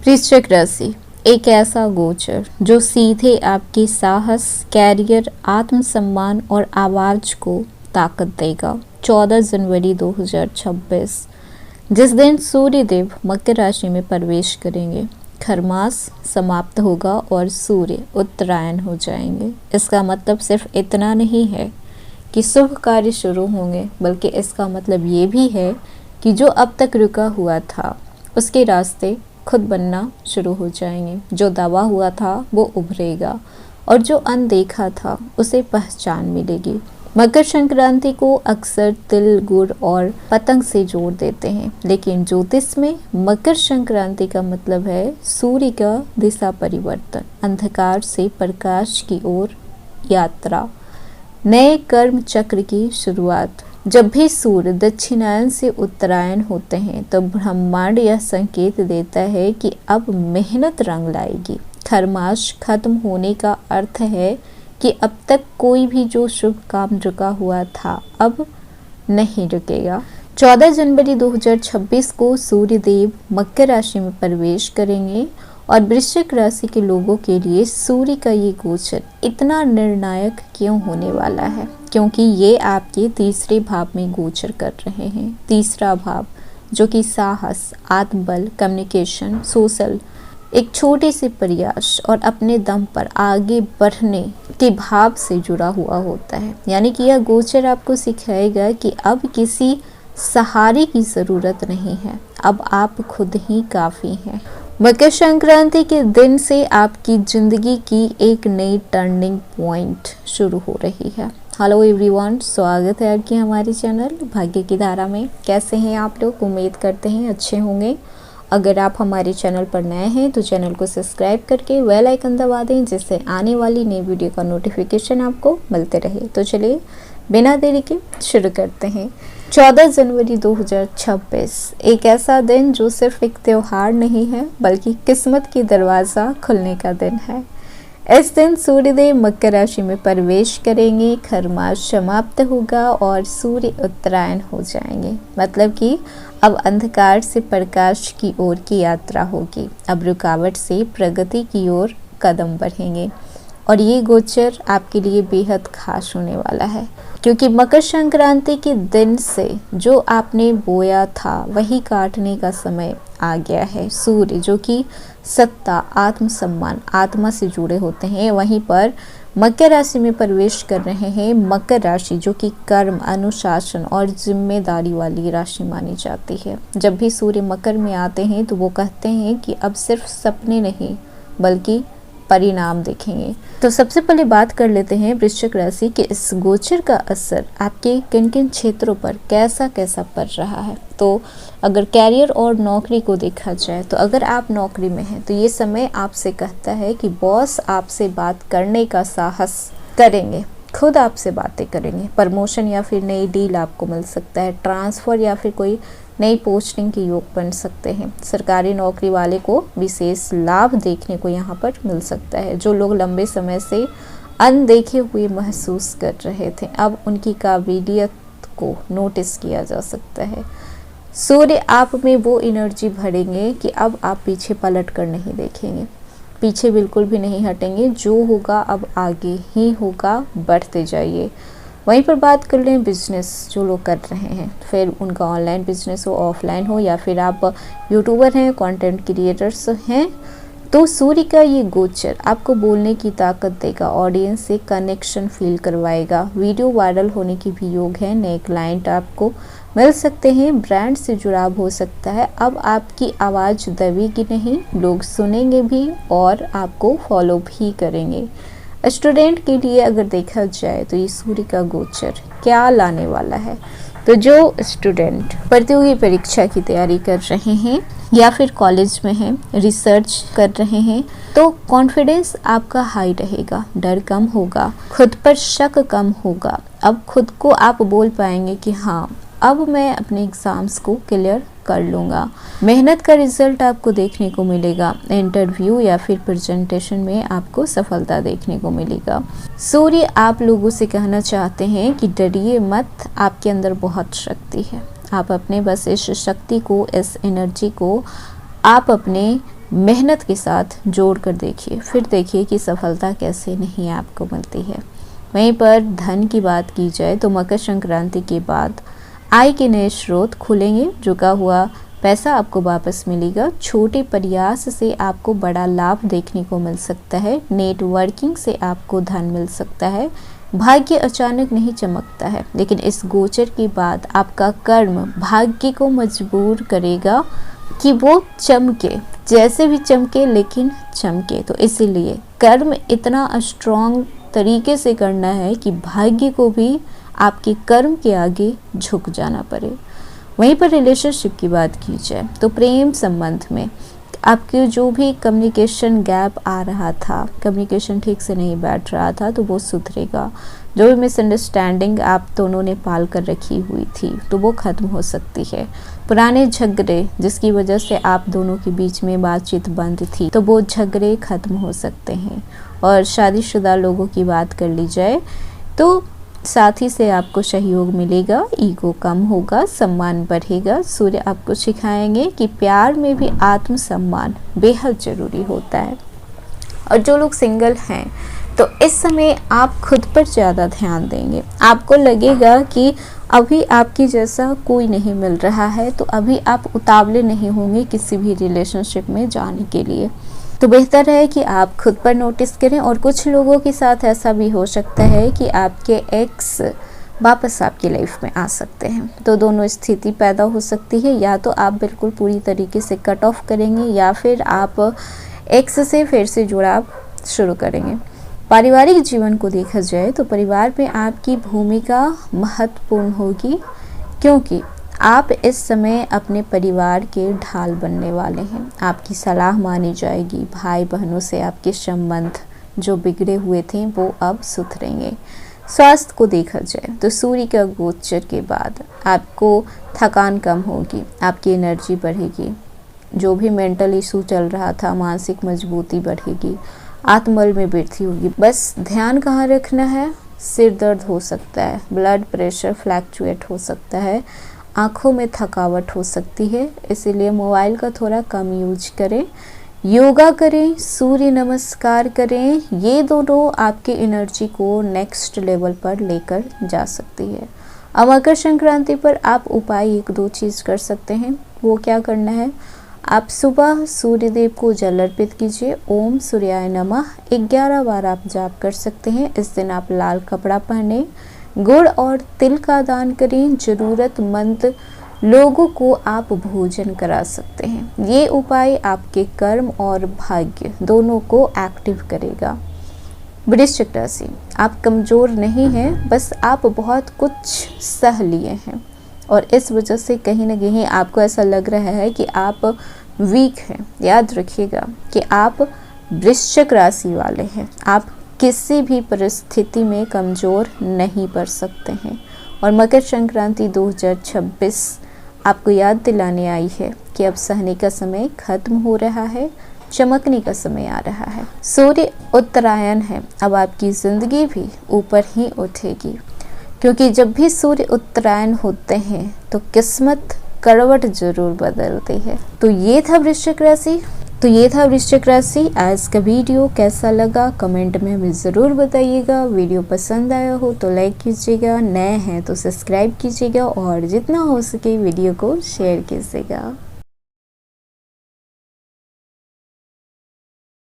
वृश्चिक राशि एक ऐसा गोचर जो सीधे आपके साहस, कैरियर, आत्मसम्मान और आवाज को ताकत देगा। 14 जनवरी 2026 जिस दिन सूर्य देव मकर राशि में प्रवेश करेंगे, खरमास समाप्त होगा और सूर्य उत्तरायण हो जाएंगे। इसका मतलब सिर्फ इतना नहीं है कि शुभ कार्य शुरू होंगे, बल्कि इसका मतलब ये भी है कि जो अब तक रुका हुआ था उसके रास्ते खुद बनना शुरू हो जाएंगे। जो दबा हुआ था वो उभरेगा और जो अनदेखा था उसे पहचान मिलेगी। मकर संक्रांति को अक्सर तिल, गुड़ और पतंग से जोड़ देते हैं, लेकिन ज्योतिष में मकर संक्रांति का मतलब है सूर्य का दिशा परिवर्तन, अंधकार से प्रकाश की ओर यात्रा, नए कर्म चक्र की शुरुआत। जब भी सूर्य दक्षिणायन से उत्तरायण होते हैं तो ब्रह्मांड यह संकेत देता है कि अब मेहनत रंग लाएगी। खरमास खत्म होने का अर्थ है कि अब तक कोई भी जो शुभ काम रुका हुआ था अब नहीं रुकेगा। 14 जनवरी 2026 को सूर्य देव मकर राशि में प्रवेश करेंगे और वृश्चिक राशि के लोगों के लिए सूर्य का ये गोचर इतना निर्णायक क्यों होने वाला है? क्योंकि ये आपके तीसरे भाव में गोचर कर रहे हैं। तीसरा भाव जो कि साहस, आत्मबल, कम्युनिकेशन, सोशल, एक छोटे से प्रयास और अपने दम पर आगे बढ़ने के भाव से जुड़ा हुआ होता है। यानी कि यह गोचर आपको सिखाएगा कि अब किसी सहारे की ज़रूरत नहीं है, अब आप खुद ही काफ़ी हैं। मकर संक्रांति के दिन से आपकी ज़िंदगी की एक नई टर्निंग पॉइंट शुरू हो रही है। हेलो एवरीवन, स्वागत है आपके हमारे चैनल भाग्य की धारा में। कैसे हैं आप लोग? उम्मीद करते हैं अच्छे होंगे। अगर आप हमारे चैनल पर नए हैं तो चैनल को सब्सक्राइब करके बेल आइकन दबा दें, जिससे आने वाली नई वीडियो का नोटिफिकेशन आपको मिलते रहे। तो चलिए बिना देरी के शुरू करते हैं। 14 जनवरी 2026 एक ऐसा दिन जो सिर्फ एक त्योहार नहीं है, बल्कि किस्मत की दरवाज़ा खुलने का दिन है। इस दिन सूर्यदेव मकर राशि में प्रवेश करेंगे, खरमास समाप्त होगा और सूर्य उत्तरायण हो जाएंगे। मतलब कि अब अंधकार से प्रकाश की ओर की यात्रा होगी। अब रुकावट से प्रगति की ओर कदम बढ़ेंगे और ये गोचर आपके लिए बेहद खास होने वाला है, क्योंकि मकर संक्रांति के दिन से जो आपने बोया था वही काटने का समय आ गया है। सूर्य जो कि सत्ता, आत्मसम्मान, आत्मा से जुड़े होते हैं, वहीं पर मकर राशि में प्रवेश कर रहे हैं। मकर राशि जो कि कर्म, अनुशासन और जिम्मेदारी वाली राशि मानी जाती है। जब भी सूर्य मकर में आते हैं तो वो कहते हैं कि अब सिर्फ सपने नहीं बल्कि परिणाम देखेंगे। तो सबसे पहले बात कर लेते हैं वृश्चिक राशि के इस गोचर का असर आपके किन किन क्षेत्रों पर कैसा कैसा पड़ रहा है। तो अगर कैरियर और नौकरी को देखा जाए तो अगर आप नौकरी में हैं तो ये समय आपसे कहता है कि बॉस आपसे बात करने का साहस करेंगे, खुद आपसे बातें करेंगे। प्रमोशन या फिर नई डील आपको मिल सकता है, ट्रांसफ़र या फिर कोई नई पोस्टिंग के योग बन सकते हैं। सरकारी नौकरी वाले को विशेष लाभ देखने को यहाँ पर मिल सकता है। जो लोग लंबे समय से अनदेखे हुए महसूस कर रहे थे, अब उनकी काबिलियत को नोटिस किया जा सकता है। सूर्य आप में वो एनर्जी भरेंगे कि अब आप पीछे पलट कर नहीं देखेंगे, पीछे बिल्कुल भी नहीं हटेंगे। जो होगा अब आगे ही होगा, बढ़ते जाइए। वहीं पर बात कर लें बिजनेस जो लोग कर रहे हैं, फिर उनका ऑनलाइन बिजनेस हो, ऑफलाइन हो, या फिर आप यूट्यूबर हैं, कंटेंट क्रिएटर्स हैं, तो सूर्य का ये गोचर आपको बोलने की ताकत देगा, ऑडियंस से कनेक्शन फील करवाएगा। वीडियो वायरल होने की भी योग है, नए क्लाइंट आपको मिल सकते हैं, ब्रांड से जुड़ाव हो सकता है। अब आपकी आवाज़ दबेगी नहीं, लोग सुनेंगे भी और आपको फॉलो भी करेंगे। स्टूडेंट के लिए अगर देखा जाए तो ये सूर्य का गोचर क्या लाने वाला है, तो जो स्टूडेंट प्रतियोगी परीक्षा की तैयारी कर रहे हैं या फिर कॉलेज में हैं, रिसर्च कर रहे हैं, तो कॉन्फिडेंस आपका हाई रहेगा, डर कम होगा, खुद पर शक कम होगा। अब खुद को आप बोल पाएंगे कि हाँ, अब मैं अपने एग्ज़ाम्स को क्लियर कर लूँगा। मेहनत का रिजल्ट आपको देखने को मिलेगा। इंटरव्यू या फिर प्रेजेंटेशन में आपको सफलता देखने को मिलेगा। सूर्य आप लोगों से कहना चाहते हैं कि डरिए मत, आपके अंदर बहुत शक्ति है। आप अपने बस इस शक्ति को, इस एनर्जी को आप अपने मेहनत के साथ जोड़ कर देखिए, फिर देखिए कि सफलता कैसे नहीं आपको मिलती है। वहीं पर धन की बात की जाए तो मकर संक्रांति के बाद आय के नए स्रोत खुलेंगे, रुका हुआ पैसा आपको वापस मिलेगा, छोटे प्रयास से आपको बड़ा लाभ देखने को मिल सकता है, नेटवर्किंग से आपको धन मिल सकता है। भाग्य अचानक नहीं चमकता है, लेकिन इस गोचर के बाद आपका कर्म भाग्य को मजबूर करेगा कि वो चमके, जैसे भी चमके लेकिन चमके। तो इसीलिए कर्म इतना स्ट्रॉन्ग तरीके से करना है कि भाग्य को भी आपके कर्म के आगे झुक जाना पड़े। वहीं पर रिलेशनशिप की बात की जाए तो प्रेम संबंध में आपके जो भी कम्युनिकेशन गैप आ रहा था, कम्युनिकेशन ठीक से नहीं बैठ रहा था, तो वो सुधरेगा। जो भी मिसअंडरस्टैंडिंग आप दोनों ने पाल कर रखी हुई थी तो वो ख़त्म हो सकती है। पुराने झगड़े जिसकी वजह से आप दोनों के बीच में बातचीत बंद थी तो वो झगड़े ख़त्म हो सकते हैं। और शादीशुदा लोगों की बात कर ली जाए तो साथी से आपको सहयोग मिलेगा, ईगो कम होगा, सम्मान बढ़ेगा। सूर्य आपको सिखाएंगे कि प्यार में भी आत्मसम्मान बेहद ज़रूरी होता है। और जो लोग सिंगल हैं तो इस समय आप खुद पर ज़्यादा ध्यान देंगे। आपको लगेगा कि अभी आपकी जैसा कोई नहीं मिल रहा है, तो अभी आप उतावले नहीं होंगे किसी भी रिलेशनशिप में जाने के लिए। तो बेहतर है कि आप खुद पर नोटिस करें। और कुछ लोगों के साथ ऐसा भी हो सकता है कि आपके एक्स वापस आपकी लाइफ में आ सकते हैं। तो दोनों स्थिति पैदा हो सकती है, या तो आप बिल्कुल पूरी तरीके से कट ऑफ करेंगे या फिर आप एक्स से फिर से जुड़ाव शुरू करेंगे। पारिवारिक जीवन को देखा जाए तो परिवार में आपकी भूमिका महत्वपूर्ण होगी, क्योंकि आप इस समय अपने परिवार के ढाल बनने वाले हैं। आपकी सलाह मानी जाएगी। भाई बहनों से आपके संबंध जो बिगड़े हुए थे वो अब सुधरेंगे। स्वास्थ्य को देखा जाए तो सूर्य का गोचर के बाद आपको थकान कम होगी, आपकी एनर्जी बढ़ेगी, जो भी मेंटल इशू चल रहा था मानसिक मजबूती बढ़ेगी, आत्मबल में वृद्धि होगी। बस ध्यान कहाँ रखना है, सिर दर्द हो सकता है, ब्लड प्रेशर फ्लैक्चुएट हो सकता है, आँखों में थकावट हो सकती है, इसीलिए मोबाइल का थोड़ा कम यूज करें, योगा करें, सूर्य नमस्कार करें। ये दोनों आपके एनर्जी को नेक्स्ट लेवल पर लेकर जा सकती है। अब मकर संक्रांति पर आप उपाय 1-2 चीज़ कर सकते हैं। वो क्या करना है, आप सुबह सूर्य देव को जल अर्पित कीजिए। ओम सूर्याय नमः 11 बार आप जाप कर सकते हैं। इस दिन आप लाल कपड़ा पहने, गुड़ और तिल का दान करें। ज़रूरतमंद लोगों को आप भोजन करा सकते हैं। ये उपाय आपके कर्म और भाग्य दोनों को एक्टिव करेगा। वृश्चिक राशि, आप कमज़ोर नहीं हैं, बस आप बहुत कुछ सह लिए हैं और इस वजह से कहीं ना कहीं आपको ऐसा लग रहा है कि आप वीक हैं। याद रखिएगा कि आप वृश्चिक राशि वाले हैं। आप किसी भी परिस्थिति में कमज़ोर नहीं पड़ सकते हैं। और मकर संक्रांति 2026 आपको याद दिलाने आई है कि अब सहने का समय खत्म हो रहा है, चमकने का समय आ रहा है। सूर्य उत्तरायण है, अब आपकी ज़िंदगी भी ऊपर ही उठेगी, क्योंकि जब भी सूर्य उत्तरायण होते हैं तो किस्मत करवट जरूर बदलती है। तो ये था वृश्चिक राशि। आज का वीडियो कैसा लगा कमेंट में हमें ज़रूर बताइएगा। वीडियो पसंद आया हो तो लाइक कीजिएगा, नए हैं तो सब्सक्राइब कीजिएगा और जितना हो सके वीडियो को शेयर कीजिएगा।